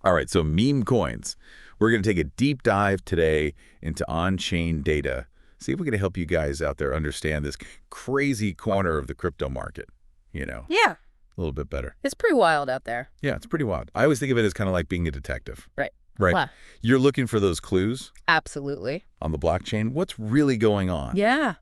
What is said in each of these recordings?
All right, so meme coins. We're going to take a deep dive today into on-chain data. See if we can help you guys out there understand this crazy corner of the crypto market, Yeah, a little bit better. it's pretty wild out there. Yeah, it's pretty wild. I always think of it as kind of like being a detective. Right. Right. Wow. You're looking for those clues Absolutely. on the blockchain. What's really going on? Yeah.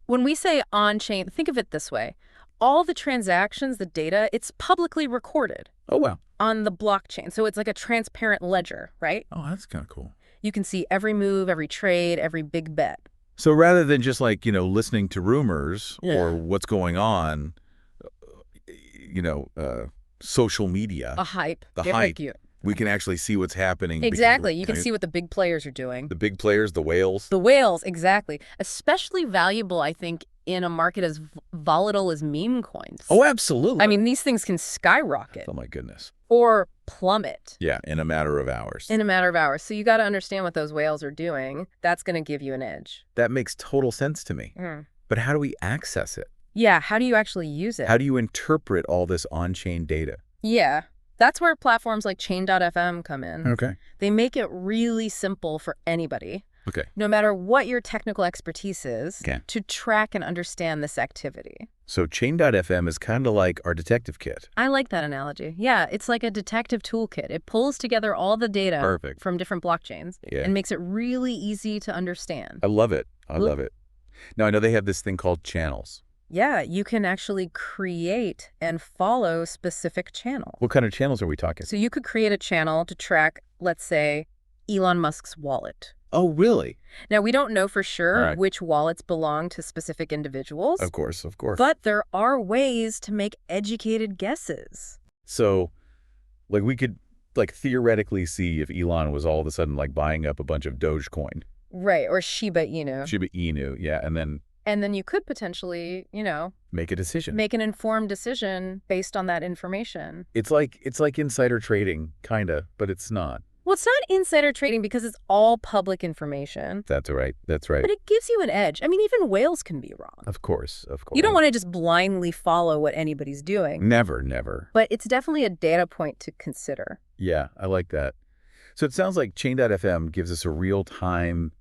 When we say on-chain, think of it this way. All the transactions, the data, it's publicly recorded Oh, wow. on the blockchain. So it's like a transparent ledger, right? Oh, that's kind of cool. You can see every move, every trade, every big bet. So rather than just like, listening to rumors Yeah. or what's going on, social media, A hype. The Get hype. like you. we can actually see what's happening. Exactly. You can see what the big players are doing. the big players, the whales. The whales, exactly. Especially valuable, I think, in a market as volatile as meme coins. Oh, absolutely. I mean, these things can skyrocket Oh, my goodness. or plummet Yeah, in a matter of hours. in a matter of hours. So you got to understand what those whales are doing. That's going to give you an edge. That makes total sense to me. But how do we access it? Yeah, how do you actually use it? How do you interpret all this on-chain data? Yeah, that's where platforms like Chain.fm come in. Okay. They make it really simple for anybody, Okay. no matter what your technical expertise is, Okay. to track and understand this activity. So Chain.fm is kind of like our detective kit. I like that analogy. Yeah, it's like a detective toolkit. It pulls together all the data Perfect. from different blockchains Yeah. and makes it really easy to understand. I love it. I love it. Now, I know they have this thing called channels. Yeah, you can actually create and follow specific channels. What kind of channels are we talking? So you could create a channel to track, let's say, Elon Musk's wallet. Oh, really? Now, we don't know for sure All right. which wallets belong to specific individuals, Of course, of course. but there are ways to make educated guesses. So, like, we could, theoretically see if Elon was all of a sudden, buying up a bunch of Dogecoin. Right, or Shiba Inu. Shiba Inu, yeah, and then And then you could potentially, make a decision. make an informed decision based on that information. It's like insider trading, kind of, but it's not. Well, it's not insider trading because it's all public information, That's right. That's right. but it gives you an edge. I mean, even whales can be wrong. Of course, of course. You don't want to just blindly follow what anybody's doing, Never, never. but it's definitely a data point to consider. Yeah, I like that. So it sounds like Chain.fm gives us a real-time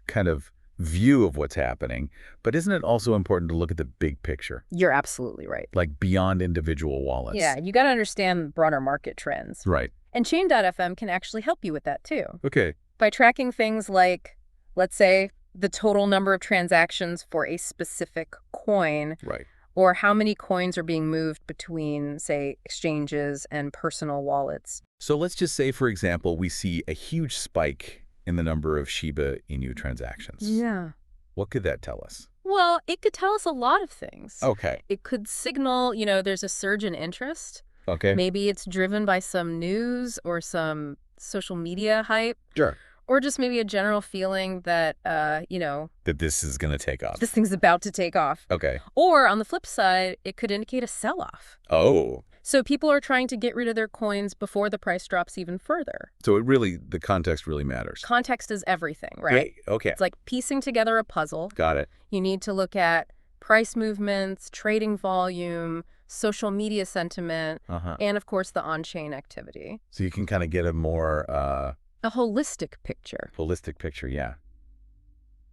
kind of view of what's happening, but isn't it also important to look at the big picture, You're absolutely right. like beyond individual wallets? Yeah, you got to understand broader market trends. Right. And Chain.fm can actually help you with that too. Okay. By tracking things like, let's say, the total number of transactions for a specific coin, Right. or how many coins are being moved between, say, exchanges and personal wallets. So let's just say, for example, we see a huge spike in the number of Shiba Inu transactions. Yeah. What could that tell us? Well, it could tell us a lot of things. Okay. It could signal, there's a surge in interest. Okay. Maybe it's driven by some news or some social media hype, Sure. or just maybe a general feeling that, That this is going to take off. this thing's about to take off. Okay. Or on the flip side, it could indicate a sell-off. Oh. So people are trying to get rid of their coins before the price drops even further. So the context really matters. Context is everything, right? Great. Okay. It's like piecing together a puzzle. Got it. You need to look at price movements, trading volume, social media sentiment, Uh-huh. and of course the on-chain activity. So you can kind of get a more A holistic picture. holistic picture. Yeah.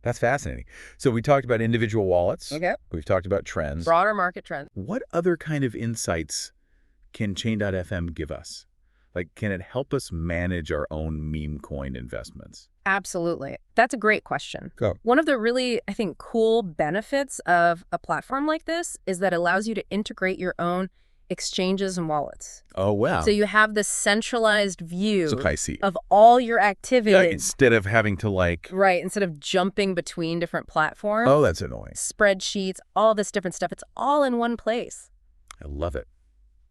That's fascinating. So we talked about individual wallets. Okay. We've talked about trends. Broader market trends. What other kind of insights can Chain.fm give us? Can it help us manage our own meme coin investments? Absolutely. That's a great question. Go. One of the really, I think, cool benefits of a platform like this is that it allows you to integrate your own exchanges and wallets. Oh, wow. So you have this centralized view So I see. of all your activities. Instead of having to Right, instead of jumping between different platforms, oh, that's annoying. spreadsheets, all this different stuff. It's all in one place. I love it.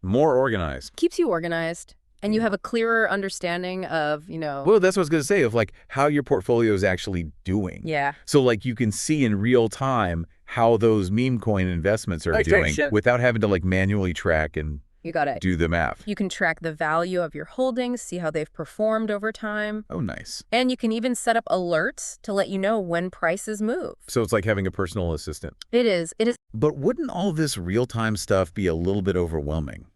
More organized. Keeps you organized, and you have a clearer understanding of, Well, that's what I was going to say, of how your portfolio is actually doing. yeah. So you can see in real time how those meme coin investments are doing without having to manually track and You got it. do the math. You can track the value of your holdings, see how they've performed over time. Oh, nice. And you can even set up alerts to let you know when prices move. So it's like having a personal assistant. It is. But wouldn't all this real-time stuff be a little bit overwhelming?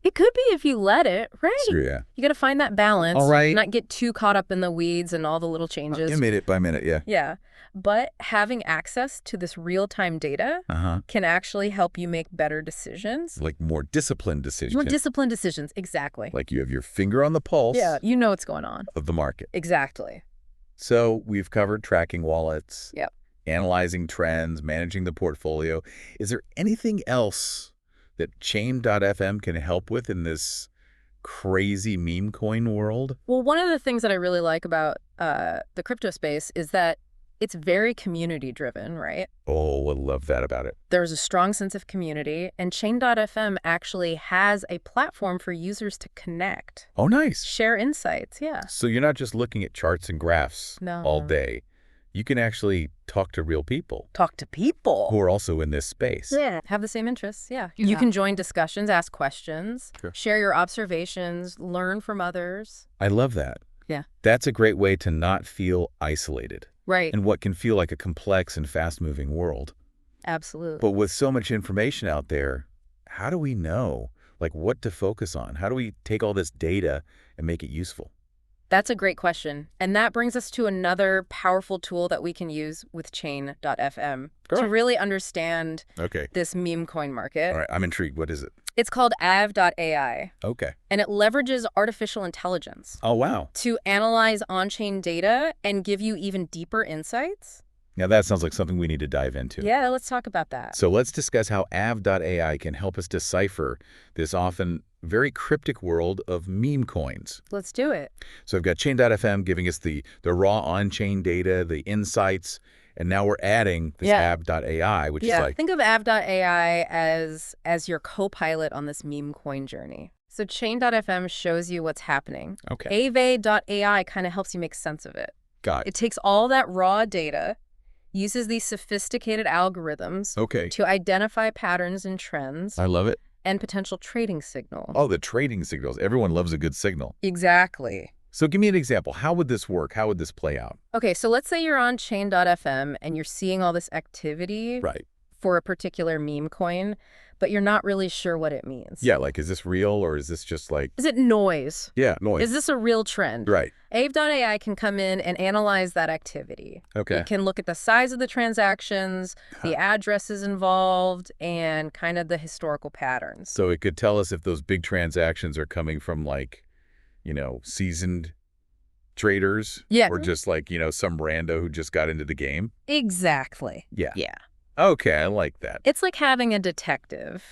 It could be if you let it, right? Sure, yeah. You got to find that balance. All right. Not get too caught up in the weeds and all the little changes. Minute by minute, yeah. Yeah. But having access to this real-time data can actually help you make better decisions. Like more disciplined decisions. More disciplined decisions, exactly. Like you have your finger on the pulse. Yeah, you know what's going on. Of the market. Exactly. So we've covered tracking wallets. Yep. Analyzing trends, managing the portfolio. Is there anything else that Chain.fm can help with in this crazy meme coin world? Well, one of the things that I really like about the crypto space is that it's very community-driven, right? Oh, I love that about it. There's a strong sense of community, and Chain.fm actually has a platform for users to connect. Oh, nice. Share insights, yeah. So you're not just looking at charts and graphs all day. You can actually talk to real people. Talk to people. Who are also in this space. Yeah. Have the same interests, yeah. You can join discussions, ask questions, share your observations, learn from others. I love that. Yeah. That's a great way to not feel isolated. Right. In what can feel like a complex and fast-moving world. Absolutely. But with so much information out there, how do we know, like, what to focus on? How do we take all this data and make it useful? That's a great question. And that brings us to another powerful tool that we can use with Chain.fm to really understand this meme coin market. All right, I'm intrigued. What is it? It's called av.ai. Okay. And it leverages artificial intelligence. Oh, wow. To analyze on-chain data and give you even deeper insights. Now, that sounds like something we need to dive into. Yeah, let's talk about that. So let's discuss how av.ai can help us decipher this often very cryptic world of meme coins. Let's do it. So I've got Chain.fm giving us the raw on-chain data, the insights, and now we're adding this av.ai, which is like... Think of av.ai as your co-pilot on this meme coin journey. So Chain.fm shows you what's happening. Okay. Ava.ai kind of helps you make sense of it. Got it. It takes all that raw data, uses these sophisticated algorithms to identify patterns and trends. I love it. And potential trading signals. Oh, the trading signals. Everyone loves a good signal. Exactly. So give me an example. How would this work? How would this play out? Okay, so let's say you're on Chain.fm and you're seeing all this activity for a particular meme coin, but you're not really sure what it means. Yeah, like, is this real or is this just like... Is it noise? Yeah, noise. Is this a real trend? Right. Ave.ai can come in and analyze that activity. Okay. It can look at the size of the transactions, the addresses involved, and kind of the historical patterns. So it could tell us if those big transactions are coming from, like, you know, seasoned traders. Yeah. Or just like, you know, some rando who just got into the game. Exactly. Yeah. Yeah. Okay, I like that. It's like having a detective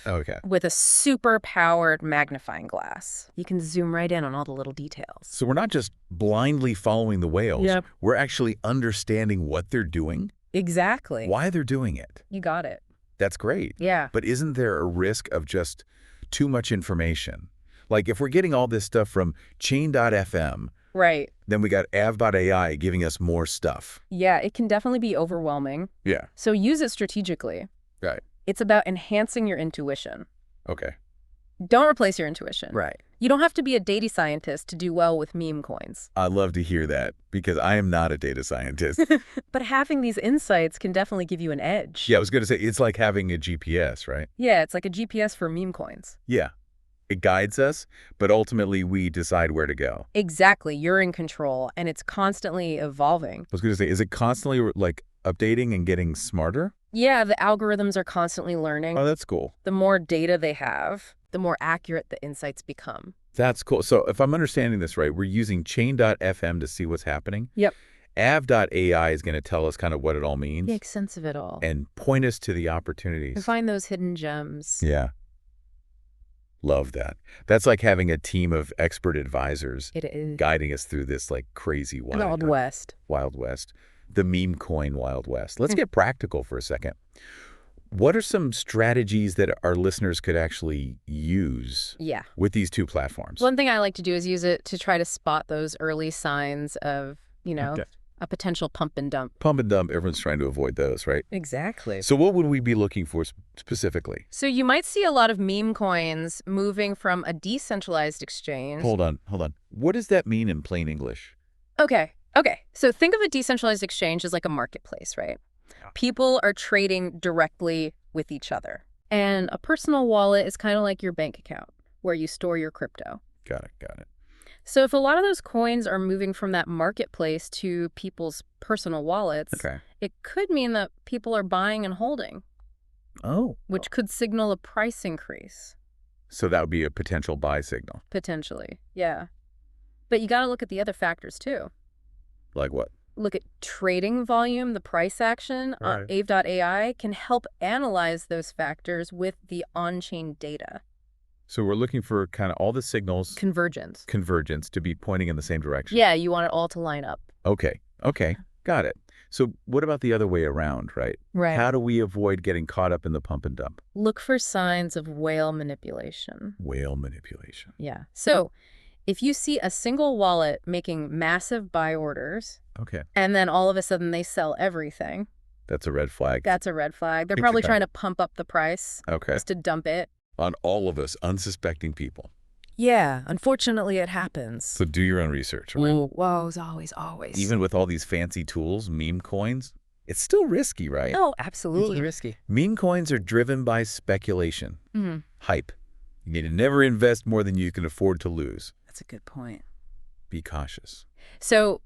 with a super-powered magnifying glass. You can zoom right in on all the little details. So we're not just blindly following the whales. Yep. We're actually understanding what they're doing. Exactly. Why they're doing it. You got it. That's great. Yeah. But isn't there a risk of just too much information? Like, if we're getting all this stuff from Chain.fm, right, then we got av.ai giving us more stuff. Yeah, it can definitely be overwhelming. Yeah. So use it strategically. Right. It's about enhancing your intuition. Okay. Don't replace your intuition. Right. You don't have to be a data scientist to do well with meme coins. I'd love to hear that because I am not a data scientist. But having these insights can definitely give you an edge. Yeah, I was going to say, it's like having a GPS, right? Yeah, it's like a GPS for meme coins. Yeah. It guides us, but ultimately we decide where to go. Exactly. You're in control, and it's constantly evolving. I was going to say, is it constantly, like, updating and getting smarter? Yeah, the algorithms are constantly learning. Oh, that's cool. The more data they have, the more accurate the insights become. That's cool. So if I'm understanding this right, we're using Chain.fm to see what's happening. Yep. Av.ai is going to tell us kind of what it all means. Make sense of it all. And point us to the opportunities. And find those hidden gems. Yeah. Love that. That's like having a team of expert advisors guiding us through this like crazy Wild West. Wild West. The meme coin Wild West. Let's get practical for a second. What are some strategies that our listeners could actually use with these two platforms? One thing I like to do is use it to try to spot those early signs of, you know, a potential pump and dump. Pump and dump, everyone's trying to avoid those, right? Exactly. So what would we be looking for specifically? So you might see a lot of meme coins moving from a decentralized exchange. Hold on. What does that mean in plain English? Okay. So think of a decentralized exchange as like a marketplace, right? People are trading directly with each other. And a personal wallet is kind of like your bank account. where you store your crypto. Got it, got it. So if a lot of those coins are moving from that marketplace to people's personal wallets, it could mean that people are buying and holding. Oh. Which could signal a price increase. So that would be a potential buy signal. Potentially, yeah. But you got to look at the other factors, too. Like what? Look at trading volume, the price action. Right. Aave.ai can help analyze those factors with the on-chain data. So we're looking for kind of all the signals. Convergence. Convergence to be pointing in the same direction. Yeah, you want it all to line up. Okay, got it. So what about the other way around, right? Right. How do we avoid getting caught up in the pump and dump? Look for signs of whale manipulation. Whale manipulation. Yeah. So if you see a single wallet making massive buy orders, and then all of a sudden they sell everything. That's a red flag. That's a red flag. They're probably trying to pump up the price. Just to dump it. On all of us unsuspecting people. Yeah, unfortunately it happens. So do your own research. Right? Whoa, always. Even with all these fancy tools, meme coins, it's still risky, right? Oh, absolutely risky. Meme coins are driven by speculation, hype. You need to never invest more than you can afford to lose. That's a good point. Be cautious. So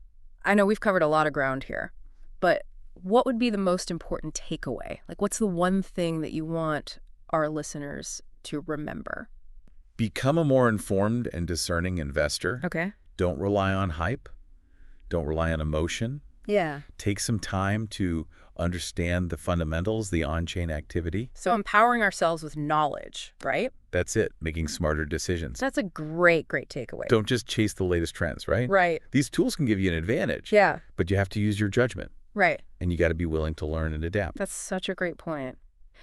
I know we've covered a lot of ground here, but what would be the most important takeaway? Like, what's the one thing that you want our listeners to remember? Become a more informed and discerning investor. Okay. Don't rely on hype. Don't rely on emotion. Yeah. Take some time to understand the fundamentals, the on-chain activity. So empowering ourselves with knowledge, right? That's it, making smarter decisions. That's a great takeaway. Don't just chase the latest trends, right? Right. These tools can give you an advantage. Yeah. But you have to use your judgment. Right. And you got to be willing to learn and adapt. That's such a great point.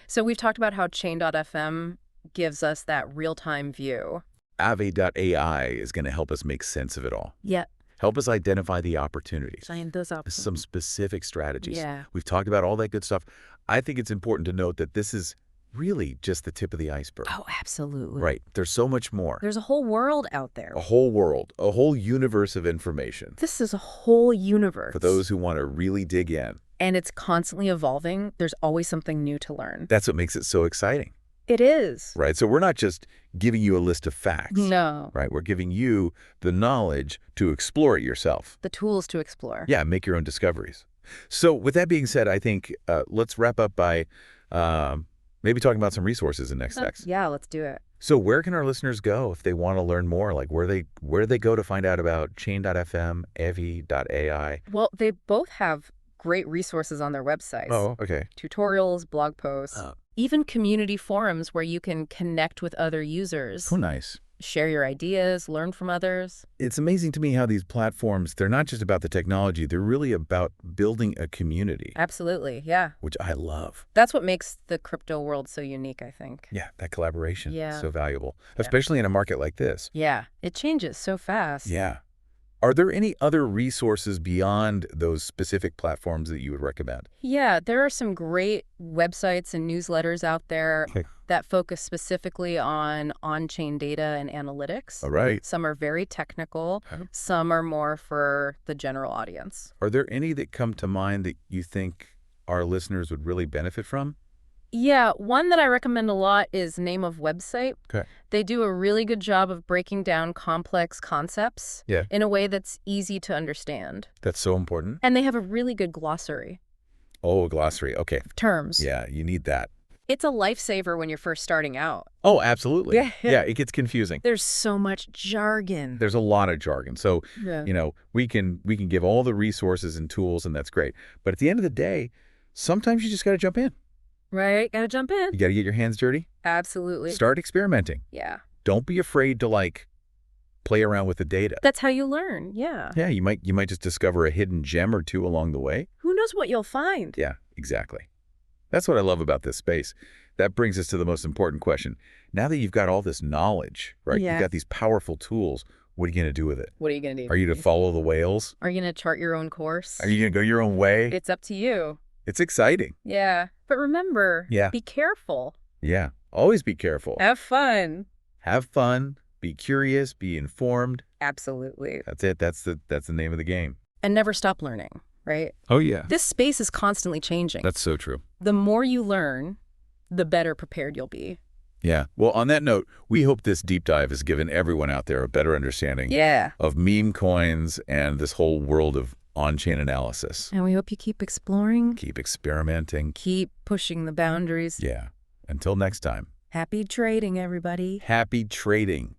So we've talked about how Chain.fm gives us that real-time view. Aave.ai is going to help us make sense of it all. Yeah. Help us identify the opportunities. Find those opportunities. Some specific strategies. Yeah. We've talked about all that good stuff. I think it's important to note that this is really just the tip of the iceberg. Oh, absolutely. Right. There's so much more. There's a whole world out there. A whole world, a whole universe of information. This is a whole universe. For those who want to really dig in. And it's constantly evolving. There's always something new to learn. That's what makes it so exciting. It is. Right. So we're not just giving you a list of facts. No. Right. We're giving you the knowledge to explore it yourself. The tools to explore. Yeah. Make your own discoveries. So with that being said, I think let's wrap up by maybe talking about some resources in next steps. Yeah, let's do it. So where can our listeners go if they want to learn more? Like where do they go to find out about Chain.fm, Aave.ai? Well, they both have great resources on their websites. Oh, okay. Tutorials, blog posts, even community forums where you can connect with other users. Oh, nice. Share your ideas, learn from others. It's amazing to me how these platforms, they're not just about the technology, they're really about building a community. Absolutely, yeah. Which I love. That's what makes the crypto world so unique, I think. Yeah, that collaboration is so valuable, Yeah. especially in a market like this. Yeah, it changes so fast. Yeah. Are there any other resources beyond those specific platforms that you would recommend? Yeah, there are some great websites and newsletters out there that focus specifically on on-chain data and analytics. All right. Some are very technical. Some are more for the general audience. Are there any that come to mind that you think our listeners would really benefit from? Yeah, one that I recommend a lot is Name of Website. Okay. They do a really good job of breaking down complex concepts in a way that's easy to understand. That's so important. And they have a really good glossary. Oh, a glossary. Okay. Terms. Yeah, you need that. It's a lifesaver when you're first starting out. Oh, absolutely. Yeah. Yeah, it gets confusing. There's so much jargon. There's a lot of jargon. So, you know, we can give all the resources and tools, and that's great. But at the end of the day, sometimes you just got to jump in. Right? Gotta jump in. You got to get your hands dirty. Absolutely. Start experimenting. Yeah. Don't be afraid to, like, play around with the data. That's how you learn. Yeah. Yeah, you might just discover a hidden gem or two along the way. Who knows what you'll find? Yeah, exactly. That's what I love about this space. That brings us to the most important question. Now that you've got all this knowledge, right? Yeah. You've got these powerful tools. What are you going to do with it? What are you going to do? Are you to follow the whales? Are you going to chart your own course? Are you going to go your own way? It's up to you. It's exciting. Yeah. But remember, be careful. Yeah. Always be careful. Have fun. Have fun. Be curious. Be informed. Absolutely. That's it. That's the name of the game. And never stop learning, right? Oh, yeah. This space is constantly changing. That's so true. The more you learn, the better prepared you'll be. Yeah. Well, on that note, we hope this deep dive has given everyone out there a better understanding Yeah. of meme coins and this whole world of on-chain analysis. And we hope you keep exploring, Keep experimenting. keep pushing the boundaries. Yeah. Until next time. Happy trading, everybody. Happy trading.